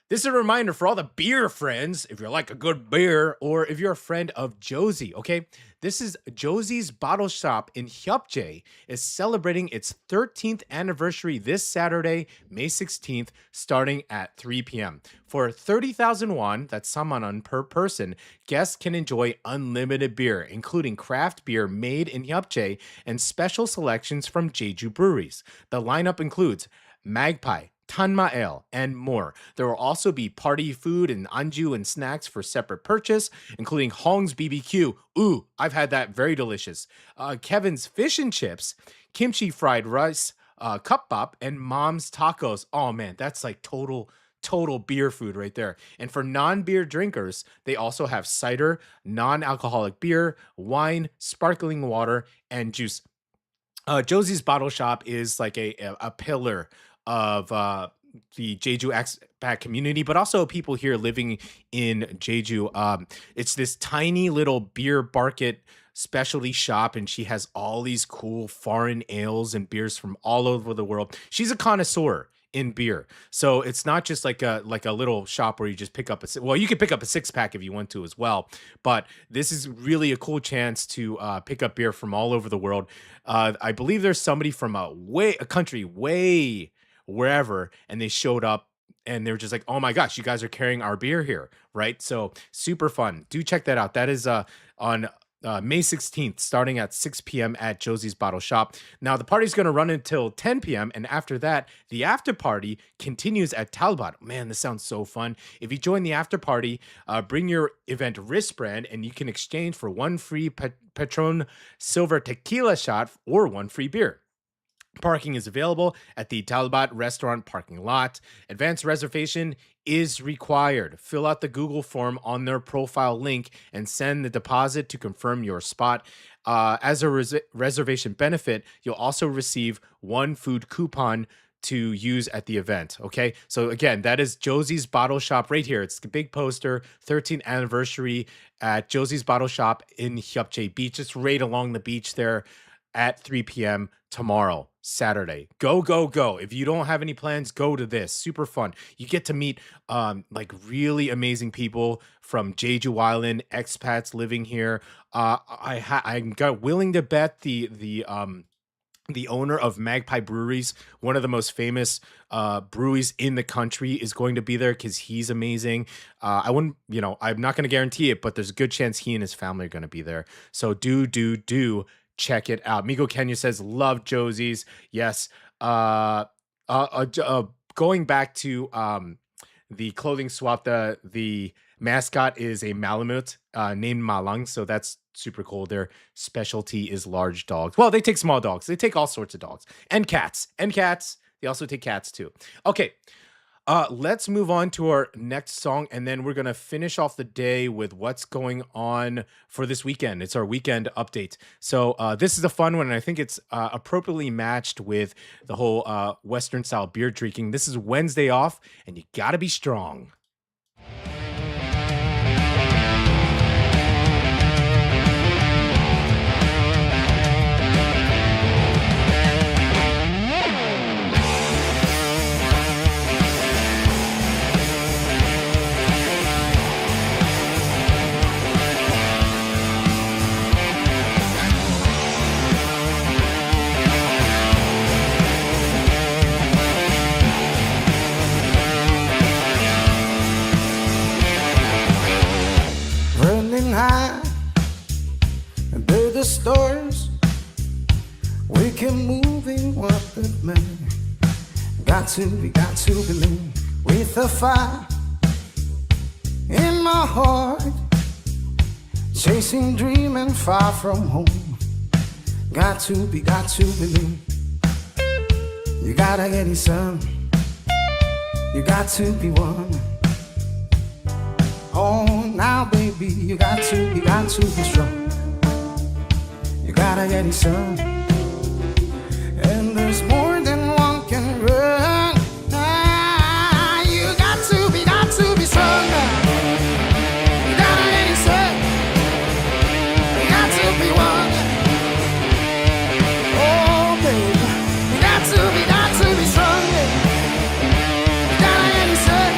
This is a reminder for all the beer friends, if you're like a good beer, or if you're a friend of Josie, okay? This is Josie's Bottle Shop in Hyupje is celebrating its 13th anniversary this Saturday, May 16th, starting at 3 p.m. For 30,000 won, that's sammanon per person, guests can enjoy unlimited beer, including craft beer made in Hyupje and special selections from Jeju breweries. The lineup includes Magpie, Tanma Ale, and more. There will also be party food and anju and snacks for separate purchase, including Hong's BBQ. Ooh, I've had that, very delicious. Kevin's Fish and Chips, kimchi fried rice, kupbap, and Mom's Tacos. Oh man, that's like total beer food right there. And for non-beer drinkers, they also have cider, non-alcoholic beer, wine, sparkling water, and juice. Josie's Bottle Shop is like a pillar of the Jeju expat community, but also people here living in Jeju. It's this tiny little beer market specialty shop, and she has all these cool foreign ales and beers from all over the world. She's a connoisseur in beer, so it's not just like a little shop where you just pick up you can pick up a 6-pack if you want to as well, but this is really a cool chance to pick up beer from all over the world. I believe there's somebody from a country way wherever, and they showed up and they were just like, oh my gosh, you guys are carrying our beer here, right? So super fun. Do check that out. That is on May 16th, starting at 6 p.m. at Josie's Bottle Shop. Now, the party's going to run until 10 p.m., and after that, the after party continues at Talbot. Man, this sounds so fun. If you join the after party, bring your event wristband, and you can exchange for one free Patron Silver tequila shot or one free beer. Parking is available at the Talbat restaurant parking lot. Advanced reservation is required. Fill out the Google form on their profile link and send the deposit to confirm your spot. As a reservation benefit, you'll also receive one food coupon to use at the event. Okay, so again, that is Josie's Bottle Shop right here. It's the big poster, 13th anniversary at Josie's Bottle Shop in Hyupjae Beach. It's right along the beach there at 3 p.m. tomorrow, Saturday. Go, go, go. If you don't have any plans, go to this. Super fun. You get to meet like really amazing people from Jeju Island, expats living here. I'm willing to bet the owner of Magpie Breweries, one of the most famous breweries in the country, is going to be there because he's amazing. I'm not going to guarantee it, but there's a good chance he and his family are going to be there. So do check it out. Migo Kenya says, love Josie's. Yes. Going back to the clothing swap, the mascot is a Malamute named Mallang, so that's super cool. Their specialty is large dogs. Well, they take small dogs. They take all sorts of dogs. And cats. They also take cats too. Okay. Let's move on to our next song, and then we're going to finish off the day with what's going on for this weekend. It's our weekend update. So this is a fun one, and I think it's appropriately matched with the whole Western-style beer drinking. This is Wednesday off, and you got to be strong. High under the stars, we can moving what the man got to believe. With a fire in my heart, chasing dreaming far from home. Got to believe. You gotta get it, son. You got to be one. Oh, now, baby, you got to be strong. You gotta get it, son. And there's more than one can run. You got to be strong. You gotta get it, son. You got to be one. Oh, baby, you got to be strong. You gotta get it, son.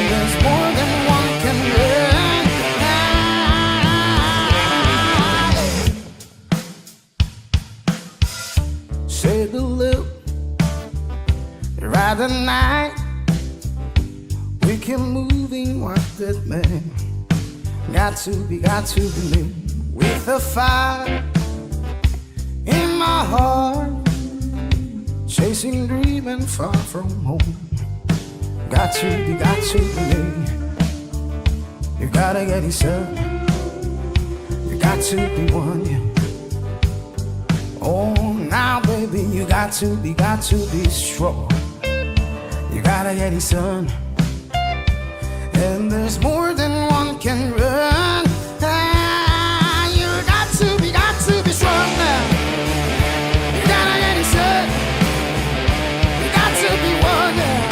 There's more than one can learn. Say the loop, rather night. We can moving what that man got to believe. With a fire in my heart, chasing dreaming far from home. Got to believe. You gotta get it, son. You got to be one. Oh, now, baby, you got to be strong. You gotta get it, son. And there's more than one can run. You got to be strong now. You gotta get it, son. You got to be one now.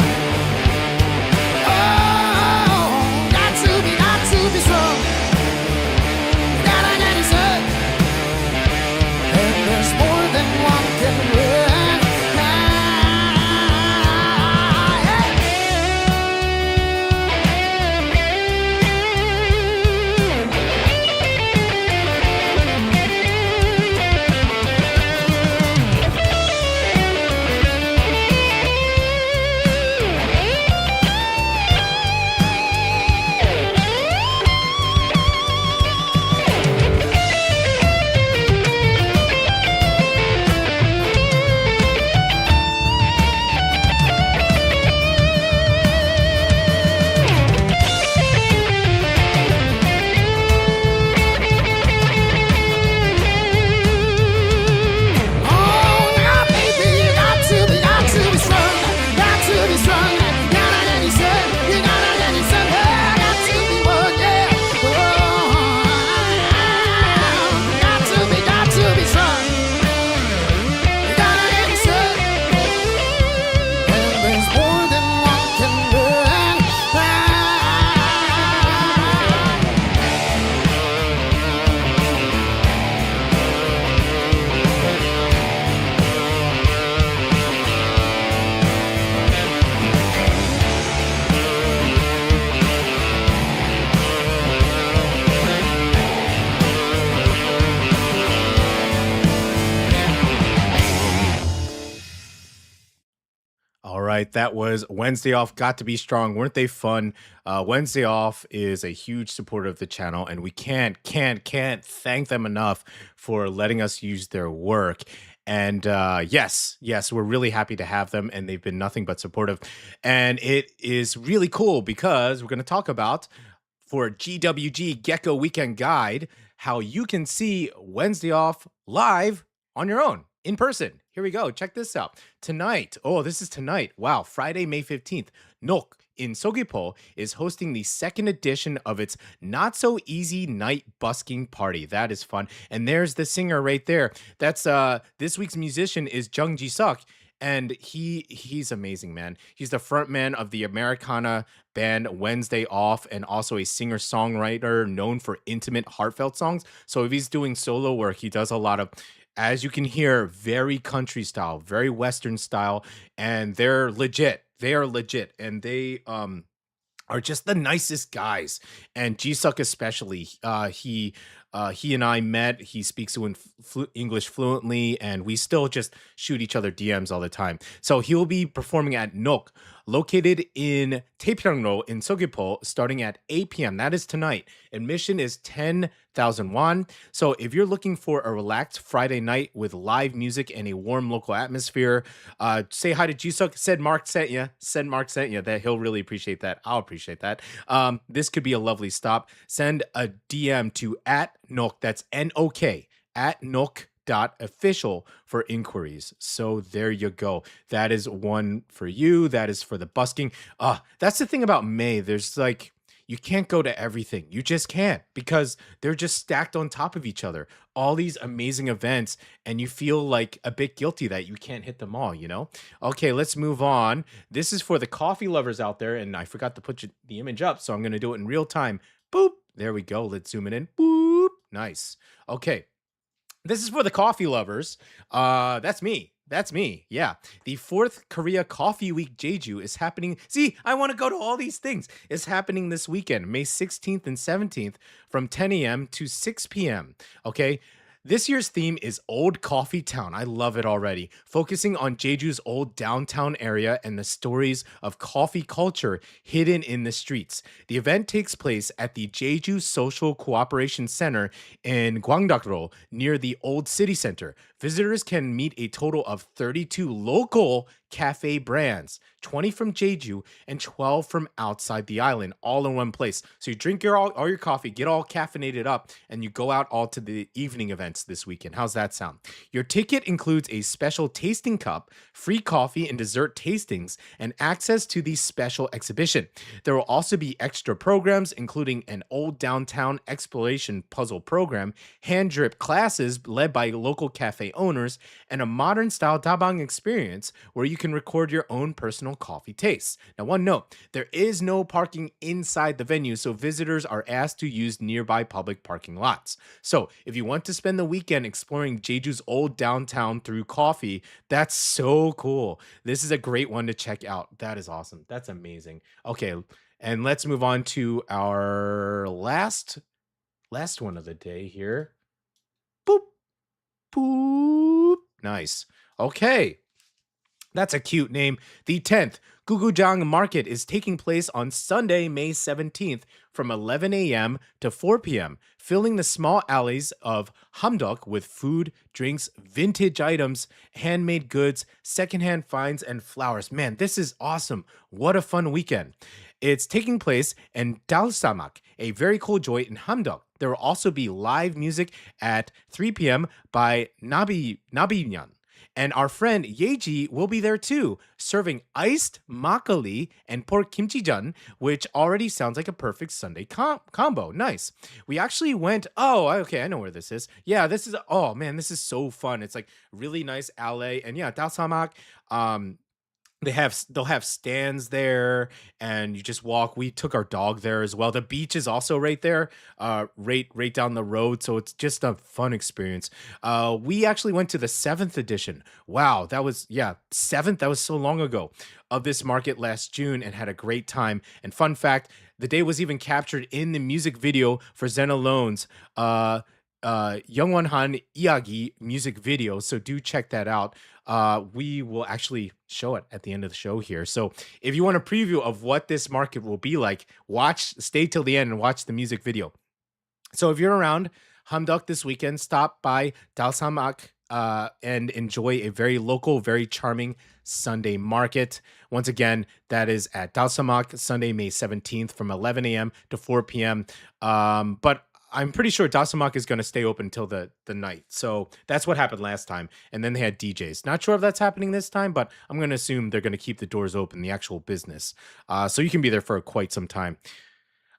All right, that was Wednesday Off, Got to Be Strong. Weren't they fun? Wednesday Off is a huge supporter of the channel, and we can't thank them enough for letting us use their work. And yes, we're really happy to have them, and they've been nothing but supportive. And it is really cool because we're going to talk about, for GWG Gecko Weekend Guide, how you can see Wednesday Off live on your own, in person. Here we go. Check this out. Tonight, this is tonight. Wow, Friday, May 15th. Nok in Seogwipo is hosting the second edition of its Not So Easy Night Busking Party. That is fun. And there's the singer right there. That's this week's musician is Jung Ji-suk. And he's amazing, man. He's the front man of the Americana band Wednesday Off, and also a singer-songwriter known for intimate, heartfelt songs. So if he's doing solo work, he does a lot of, as you can hear, very country style, very Western style, and they're legit. They are legit, and they are just the nicest guys. And Jisuk especially, he and I met. He speaks English fluently, and we still just shoot each other DMs all the time. So he'll be performing at Nok, located in Taepyeongro in Seogwipo, starting at 8 p.m. That is tonight. Admission is 10,000 won. So if you're looking for a relaxed Friday night with live music and a warm local atmosphere, say hi to Jisuk. Said Mark sent you. That he'll really appreciate that. I'll appreciate that. This could be a lovely stop. Send a DM to @Nok. That's NOK @Nok.official for inquiries. So there you go. That is one for you. That is for the busking. That's the thing about May. There's like, you can't go to everything. You just can't, because they're just stacked on top of each other. All these amazing events, and you feel like a bit guilty that you can't hit them all, you know? Okay, let's move on. This is for the coffee lovers out there, and I forgot to put the image up, so I'm going to do it in real time. Boop. There we go. Let's zoom it in. Boop. Nice. Okay. This is for the coffee lovers. That's me. Yeah. The 4th Korea Coffee Week Jeju is happening. See, I want to go to all these things. It's happening this weekend, May 16th and 17th from 10 a.m. to 6 p.m. Okay. This year's theme is Old Coffee Town. I love it already. Focusing on Jeju's old downtown area and the stories of coffee culture hidden in the streets. The event takes place at the Jeju Social Cooperation Center in Gwangdakro, near the Old City Center. Visitors can meet a total of 32 local cafe brands, 20 from Jeju and 12 from outside the island, all in one place. So you drink all your coffee, get all caffeinated up, and you go out all to the evening events this weekend. How's that sound? Your ticket includes a special tasting cup, free coffee and dessert tastings, and access to the special exhibition. There will also be extra programs, including an old downtown exploration puzzle program, hand drip classes led by local cafe owners, and a modern style dabang experience where you can record your own personal coffee tastes. Now, one note, there is no parking inside the venue, so visitors are asked to use nearby public parking lots. So if you want to spend the weekend exploring Jeju's old downtown through coffee, that's so cool. This is a great one to check out. That is awesome. That's amazing. Okay, and let's move on to our last one of the day here. Boop. Boop. Nice. Okay. That's a cute name. The 10th Gugujang Market is taking place on Sunday, May 17th from 11 a.m. to 4 p.m., filling the small alleys of Hamdok with food, drinks, vintage items, handmade goods, secondhand finds, and flowers. Man, this is awesome. What a fun weekend. It's taking place in Dalsamak, a very cool joint in Hamdok. There will also be live music at 3 p.m. by Nabinyan. And our friend Yeji will be there too, serving iced makgeolli and pork kimchijeon, which already sounds like a perfect Sunday combo. Nice. We actually went, okay, I know where this is. Yeah, this is so fun. It's like really nice alley. And yeah, Dalsamak, they'll have stands there, and you just walk. We took our dog there as well. The beach is also right there, right down the road. So it's just a fun experience. We actually went to the 7th edition. Wow, that was 7th. That was so long ago, of this market last June, and had a great time. And fun fact, the day was even captured in the music video for Zen Alone's Youngwon Han 이야기 music video, so do check that out. We will actually show it at the end of the show here. So if you want a preview of what this market will be like, stay till the end and watch the music video. So if you're around Hamdok this weekend, stop by Dalsamak and enjoy a very local, very charming Sunday market. Once again, that is at Dalsamak, Sunday, May 17th from 11 a.m. to 4 p.m. But I'm pretty sure Dalsamak is going to stay open until the night. So that's what happened last time. And then they had DJs. Not sure if that's happening this time, but I'm going to assume they're going to keep the doors open, the actual business. So you can be there for quite some time.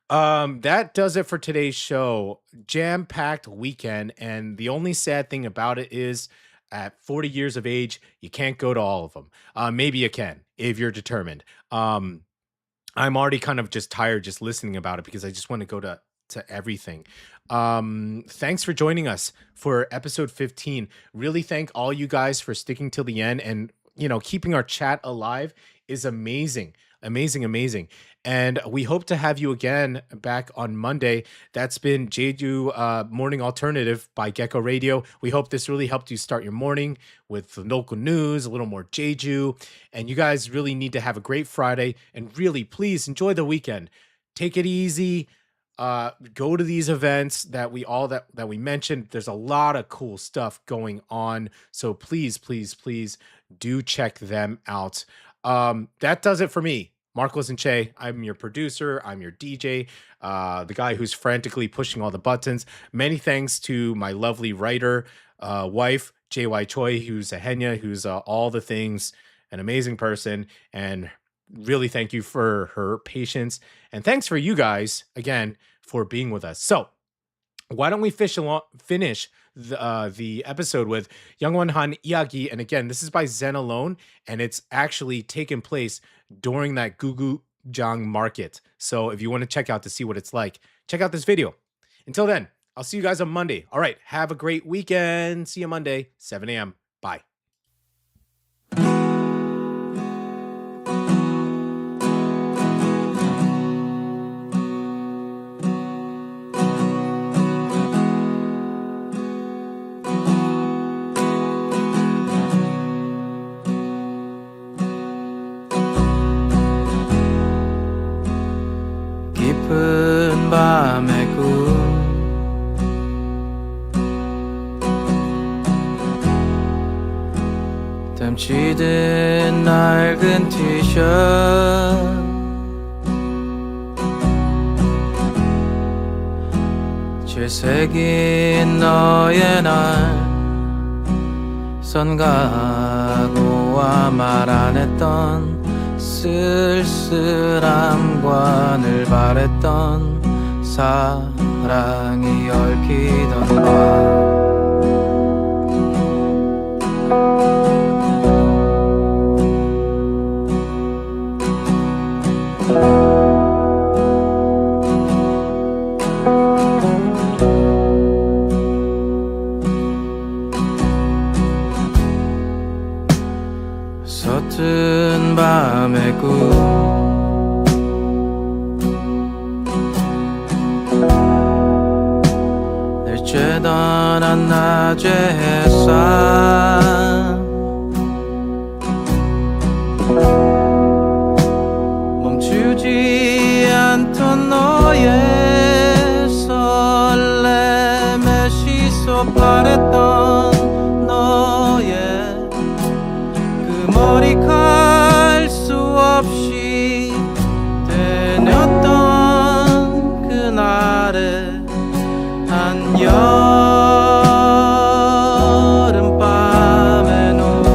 That does it for today's show. Jam-packed weekend, and the only sad thing about it is at 40 years of age, you can't go to all of them. Maybe you can if you're determined. I'm already kind of just tired just listening about it because I just want to go to everything. Thanks for joining us for episode 15. Really thank all you guys for sticking till the end, and keeping our chat alive is amazing. And we hope to have you again back on Monday. That's been Jeju Morning Alternative by Gecko Radio. We hope this really helped you start your morning with the local news, a little more Jeju. And you guys really need to have a great Friday. And really, please enjoy the weekend. Take it easy. Go to these events that we mentioned. There's a lot of cool stuff going on. So please do check them out. That does it for me. Marcos and Che, I'm your producer, I'm your DJ, the guy who's frantically pushing all the buttons. Many thanks to my lovely writer, wife, JY Choi, who's a Henya, who's all the things, an amazing person, and really thank you for her patience. And thanks for you guys, again, for being with us. So, why don't we finish the episode with Youngwon Han 이야기, and again, this is by Zen Alone, and it's actually taken place during that Gugujang market. So if you want to check out to see what it's like, check out this video. Until then, I'll see you guys on Monday. All right, have a great weekend. See you Monday, 7 a.m. Bye. 깊은 밤의 꿈 땀치듯 낡은 티셔츠 질색인 너의 날 선각오와 말 안 했던 쓸쓸함과 늘 바랬던 사랑이 얽히던 밤 서툰 밤의 꿈 늘 쬐던 한낮의 햇살 멈추지 않던 너의 설렘에 시소 바랬던 너의 머리칼 수 없이 되녔던 그날의 한여름밤의 노래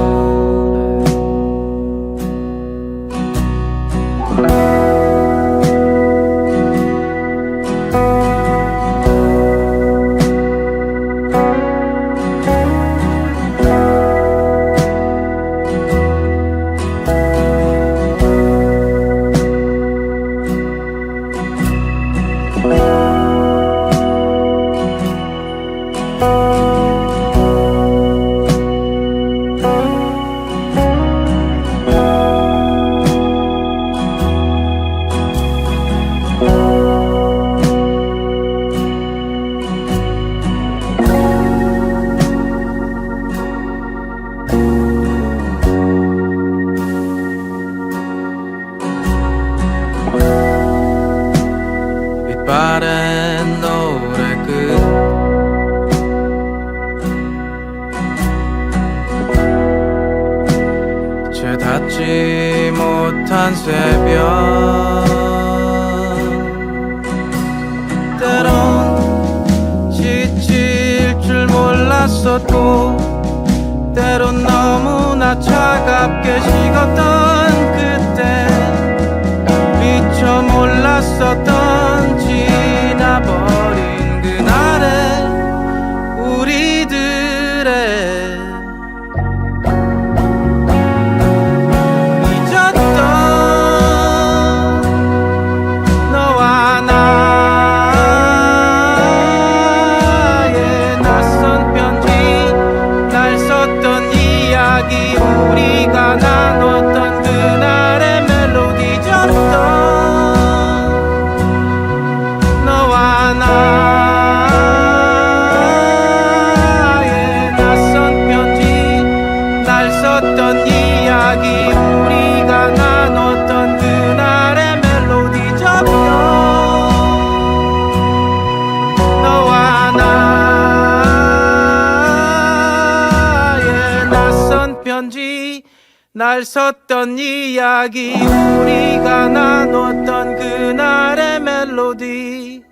이제 닿지 못한 새벽 때론 지칠 줄 몰랐었고 때론 너무나 차갑게 식었던 그때 미처 몰랐었던 지나버린 그날의 우리들의 잊었던 너와 나의 낯선 편지 날 썼던 이야기 우리가 나눴던 그날의 멜로디 잊었던 너와 나의 낯선 편지 날 썼던 이야기 우리가 나눴던 그날의 멜로디 잊었던 너와 나의 낯선 편지 날 썼던 이야기 우리가 나눴던 그날의 멜로디